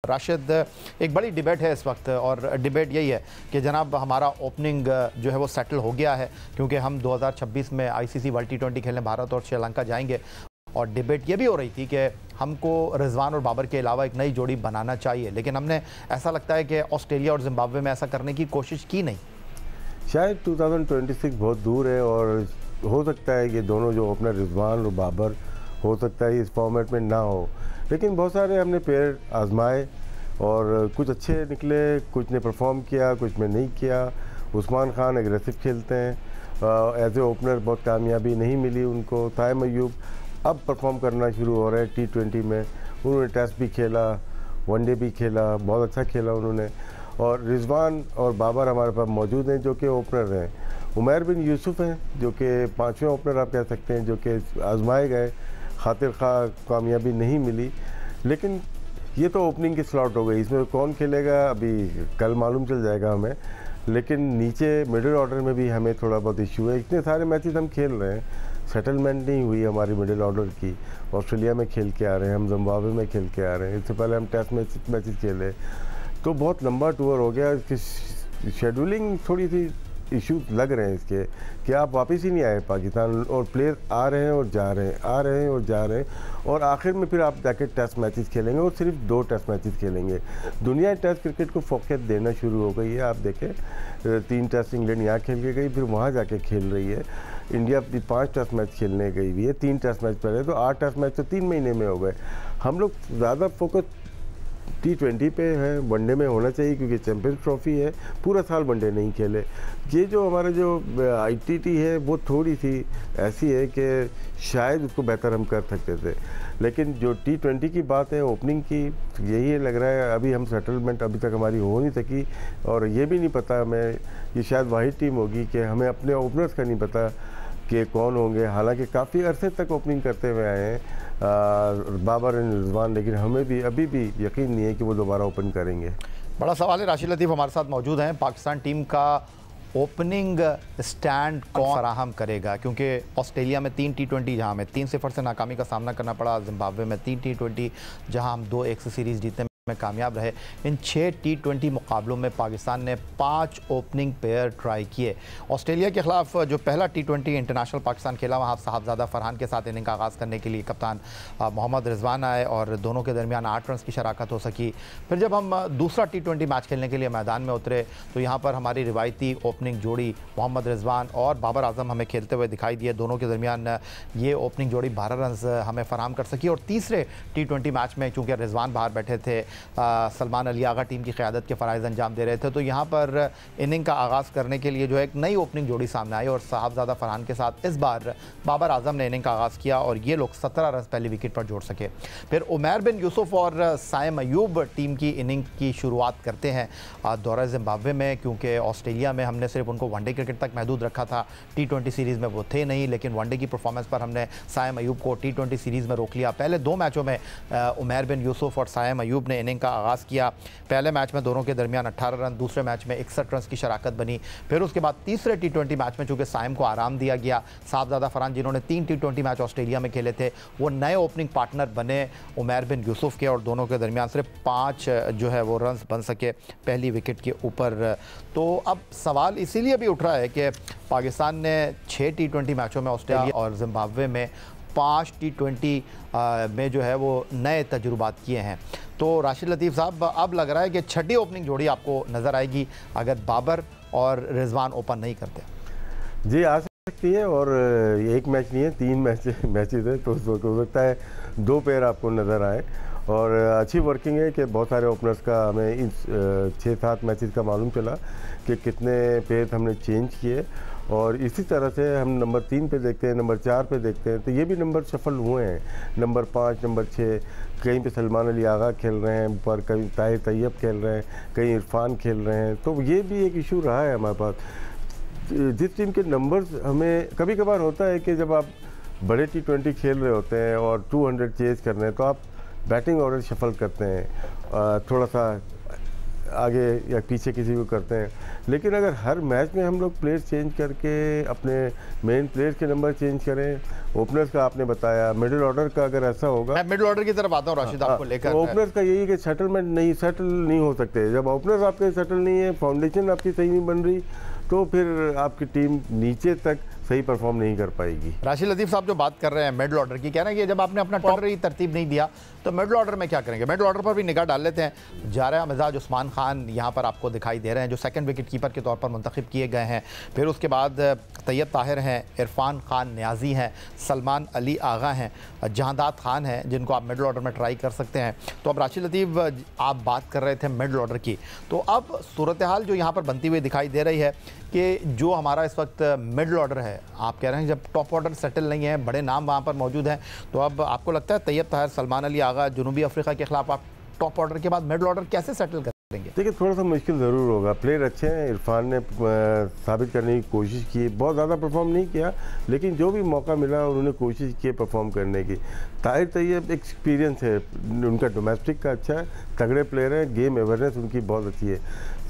राशिद, एक बड़ी डिबेट है इस वक्त और डिबेट यही है कि जनाब हमारा ओपनिंग जो है वो सेटल हो गया है क्योंकि हम 2026 में आईसीसी वर्ल्ड टी20 खेलने भारत और श्रीलंका जाएंगे। और डिबेट ये भी हो रही थी कि हमको रिजवान और बाबर के अलावा एक नई जोड़ी बनाना चाहिए, लेकिन हमने ऐसा लगता है कि ऑस्ट्रेलिया और जिम्बाब्वे में ऐसा करने की कोशिश की नहीं। शायद 2026 बहुत दूर है और हो सकता है कि दोनों जो ओपनर रिजवान और बाबर हो सकता है इस फॉर्मेट में ना हो, लेकिन बहुत सारे हमने पेयर आजमाए और कुछ अच्छे निकले, कुछ ने परफॉर्म किया, कुछ में नहीं किया। उस्मान खान एग्रेसिव खेलते हैं, एज ए ओपनर बहुत कामयाबी नहीं मिली उनको। साइम अयूब अब परफॉर्म करना शुरू हो रहा है टी20 में। उन्होंने टेस्ट भी खेला, वनडे भी खेला, बहुत अच्छा खेला उन्होंने। और रिजवान और बाबर हमारे पास मौजूद हैं जो कि ओपनर हैं। उमैर बिन यूसुफ हैं जो कि पाँचवें ओपनर आप कह सकते हैं, जो कि आजमाए गए, खातिर खा कामयाबी नहीं मिली। लेकिन ये तो ओपनिंग की स्लॉट हो गई, इसमें कौन खेलेगा अभी कल मालूम चल जाएगा हमें। लेकिन नीचे मिडिल ऑर्डर में भी हमें थोड़ा बहुत इशू है। इतने सारे मैचेस हम खेल रहे हैं, सेटलमेंट नहीं हुई हमारी मिडिल ऑर्डर की। ऑस्ट्रेलिया में खेल के आ रहे हैं, हम जिम्बाब्वे में खेल के आ रहे हैं, इससे पहले हम टेस्ट मैचेस खेले, तो बहुत लंबा टूर हो गया। इसकी शेड्यूलिंग थोड़ी सी इश्यूज लग रहे हैं इसके कि आप वापस ही नहीं आए पाकिस्तान, और प्लेयर आ रहे हैं और जा रहे हैं, आ रहे हैं और जा रहे हैं, और आखिर में फिर आप जाके टेस्ट मैचेस खेलेंगे और सिर्फ 2 टेस्ट मैचेस खेलेंगे। दुनिया टेस्ट क्रिकेट को फोकस देना शुरू हो गई है। आप देखें 3 टेस्ट इंग्लैंड यहाँ खेल के गई, फिर वहाँ जाके खेल रही है। इंडिया भी 5 टेस्ट मैच खेलने गई हुई है, 3 टेस्ट मैच पहले, तो 8 टेस्ट मैच तो 3 महीने में हो गए। हम लोग ज़्यादा फोकस टी20 पे है, वनडे में होना चाहिए क्योंकि चैंपियंस ट्रॉफी है। पूरा साल वनडे नहीं खेले। ये जो हमारा जो आईटीटी है वो थोड़ी सी ऐसी है कि शायद उसको बेहतर हम कर सकते थे, लेकिन जो टी20 की बात है ओपनिंग की, यही लग रहा है अभी हम सेटलमेंट अभी तक हमारी हो नहीं सकी। और ये भी नहीं पता हमें, ये शायद वाहिद टीम होगी कि हमें अपने ओपनर्स का नहीं पता कि कौन होंगे। हालांकि काफ़ी अरसे तक ओपनिंग करते हुए आए हैं बाबर एंड रिजवान, लेकिन हमें भी अभी भी यकीन नहीं है कि वो दोबारा ओपन करेंगे। बड़ा सवाल है। राशिद लतीफ़ हमारे साथ मौजूद हैं। पाकिस्तान टीम का ओपनिंग स्टैंड कौन फराहम करेगा, क्योंकि ऑस्ट्रेलिया में 3 टी20 जहाँ हमें 3-0 से नाकामी का सामना करना पड़ा, जिम्बाब्वे में 3 टी20 जहाँ हम 2-1 से सीरीज़ जीतने में कामयाब रहे। इन 6 टी20 मुकाबलों में पाकिस्तान ने 5 ओपनिंग पेयर ट्राई किए। ऑस्ट्रेलिया के खिलाफ जो पहला टी20 इंटरनेशनल पाकिस्तान खेला, वहाँ साहबजादा फरहान के साथ इनिंग का आगाज़ करने के लिए कप्तान मोहम्मद रिजवान आए और दोनों के दरमियान 8 रन की शराकत हो सकी। फिर जब हम दूसरा टी20 मैच खेलने के लिए मैदान में उतरे तो यहाँ पर हमारी रिवायती ओपनिंग जोड़ी मोहम्मद रिजवान और बाबर आजम हमें खेलते हुए दिखाई दिए। दोनों के दरमियान ये ओपनिंग जोड़ी 12 रन हमें फराहम कर सकी। और तीसरे टी20 मैच में चूँकि रिजवान बाहर बैठे थे, सलमान अली आगा टीम की क़यादत के फ़राइज़ अंजाम दे रहे थे, तो यहाँ पर इनिंग का आगाज़ करने के लिए जो है एक नई ओपनिंग जोड़ी सामने आई और साहबजादा फरहान के साथ इस बार बाबर आजम ने इनिंग का आगाज़ किया और ये लोग 17 रन पहली विकेट पर जोड़ सके। फिर उमैर बिन यूसुफ और साइम अयूब टीम की इनिंग की शुरुआत करते हैं दौरा जिम्बाब्वे में, क्योंकि ऑस्ट्रेलिया में हमने सिर्फ उनको वनडे क्रिकेट तक महदूद रखा था, टी20 सीरीज़ में वो थे नहीं, लेकिन वनडे की परफॉर्मेंस पर हमने साइम अयूब को टी20 सीरीज़ में रोक लिया। पहले 2 मैचों में उमैर बिन यूसुफ और साइम अयूब ने इनिंग का आगाज़ किया। पहले मैच में दोनों के दरमियान 18 रन, दूसरे मैच में 61 रन की शराकत बनी। फिर उसके बाद तीसरे टी20 मैच में चूंकि साइम को आराम दिया गया, साहबजादा फरहान जिन्होंने 3 टी20 मैच ऑस्ट्रेलिया में खेले थे, वो नए ओपनिंग पार्टनर बने उमैर बिन यूसुफ के, और दोनों के दरमियान सिर्फ 5 जो है वो रन बन सके पहली विकेट के ऊपर। तो अब सवाल इसीलिए भी उठ रहा है कि पाकिस्तान ने 6 टी20 मैचों में ऑस्ट्रेलिया और जिम्बाब्वे में 5 टी20 में जो है वो नए तजुर्बात किए हैं। तो राशिद लतीफ़ साहब, अब लग रहा है कि छठी ओपनिंग जोड़ी आपको नज़र आएगी अगर बाबर और रिजवान ओपन नहीं करते। जी आ सकती है, और एक मैच नहीं है, 3 मैचेस है, तो हो सकता है 2 पेयर आपको नज़र आए। और अच्छी वर्किंग है कि बहुत सारे ओपनर्स का हमें इस 6-7 मैचेस का मालूम चला कि कितने पेयर हमने चेंज किए, और इसी तरह से हम नंबर 3 पे देखते हैं, नंबर 4 पे देखते हैं, तो ये भी नंबर शफल हुए हैं। नंबर 5, नंबर 6, कहीं पे सलमान अली आगा खेल रहे हैं, पर कहीं ताहिर तैयब खेल रहे हैं, कहीं इरफान खेल रहे हैं, तो ये भी एक इशू रहा है हमारे पास। जिस टीम के नंबर्स हमें कभी कभार होता है कि जब आप बड़े टी20 खेल रहे होते हैं और 200 चेज कर रहे हैं, तो आप बैटिंग ऑर्डर शफल करते हैं, थोड़ा सा आगे या पीछे किसी को करते हैं। लेकिन अगर हर मैच में हम लोग प्लेयर्स चेंज करके अपने मेन प्लेयर्स के नंबर चेंज करें, ओपनर्स का आपने बताया, मिडिल ऑर्डर का अगर ऐसा होगा, मैं मिडिल ऑर्डर की तरफ आता हूँ राशिद आपको लेकर। ओपनर्स का यही है कि सेटल नहीं हो सकते। जब ओपनर्स आपके सेटल नहीं है, फाउंडेशन आपकी सही नहीं बन रही, तो फिर आपकी टीम नीचे तक सही परफॉर्म नहीं कर पाएगी। राशिद लतीफ़ साहब जो बात कर रहे हैं मिडिल ऑर्डर की, कह रहे हैं कि जब आपने अपना टॉप ही तरतीब नहीं दिया तो मिडिल ऑर्डर में क्या करेंगे। मिडिल ऑर्डर पर भी निगाह डाल लेते हैं। जारा मिजाज, उस्मान खान यहाँ पर आपको दिखाई दे रहे हैं जो सेकंड विकेट कीपर के तौर पर मुंतखब किए गए हैं। फिर उसके बाद तैयब ताहिर हैं, इरफान खान न्याजी हैं, सलमान अली आगा हैं, जहांदाद खान हैं, जिनको आप मिडिल ऑर्डर में ट्राई कर सकते हैं। तो अब राशिद लतीफ़ आप बात कर रहे थे मिडिल ऑर्डर की, तो अब सूरत हाल जो यहाँ पर बनती हुई दिखाई दे रही है कि जो हमारा इस वक्त मिडिल ऑर्डर है, आप कह रहे हैं जब टॉप ऑर्डर सेटल नहीं है, बड़े नाम वहाँ पर मौजूद हैं, तो अब आपको लगता है तैयब ताहिर, सलमान अली आगा, जनूबी अफ्रीका के खिलाफ आप टॉप ऑर्डर के बाद मिडिल ऑर्डर कैसे सेटल करेंगे? देखिए, थोड़ा सा मुश्किल ज़रूर होगा। प्लेयर अच्छे हैं, इरफान ने साबित करने की कोशिश की, बहुत ज़्यादा परफॉर्म नहीं किया, लेकिन जो भी मौका मिला उन्होंने कोशिश की परफॉर्म करने की। ताहिर तैयब एक्सपीरियंस है उनका, डोमेस्टिक का अच्छा है, तगड़े प्लेयर हैं, गेम अवेयरनेस उनकी बहुत अच्छी है।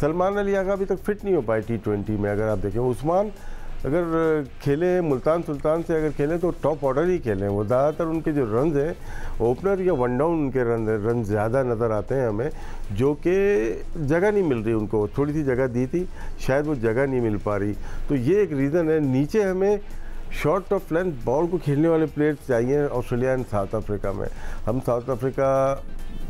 सलमान अली आगा अभी तक फिट नहीं हो पाए T20 में। अगर आप देखें, उस्मान अगर खेले मुल्तान सुल्तान से अगर खेलें तो टॉप ऑर्डर ही खेलें। वो ज़्यादातर उनके जो रन्स हैं ओपनर या वन डाउन उनके रन ज़्यादा नज़र आते हैं हमें, जो कि जगह नहीं मिल रही उनको। थोड़ी सी जगह दी थी, शायद वो जगह नहीं मिल पा रही, तो ये एक रीज़न है। नीचे हमें शॉर्ट ऑफ लेंथ बॉल को खेलने वाले प्लेयर्स चाहिए ऑस्ट्रेलिया एंड साउथ अफ्रीका में। हम साउथ अफ्रीका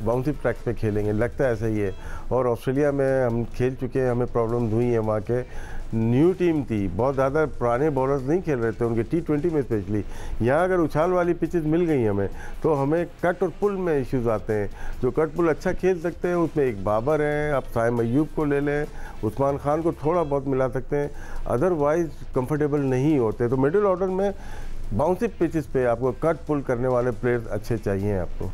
बाउंसी ट्रैक पे खेलेंगे, लगता है ऐसा ही है। और ऑस्ट्रेलिया में हम खेल चुके हैं, हमें प्रॉब्लम्स हुई हैं। वहाँ के न्यू टीम थी, बहुत ज़्यादा पुराने बॉलर्स नहीं खेल रहे थे उनके T20 में स्पेशली। यहाँ अगर उछाल वाली पिचेस मिल गई हमें, तो हमें कट और पुल में इश्यूज़ आते हैं। जो कट पुल अच्छा खेल सकते हैं उसमें एक बाबर हैं, आप साइम अय्यूब को ले लें, उस्मान खान को थोड़ा बहुत मिला सकते हैं, अदरवाइज कंफर्टेबल नहीं होते। तो मिडिल ऑर्डर में बाउंसी पिचेस पे आपको कट पुल करने वाले प्लेयर्स अच्छे चाहिए आपको।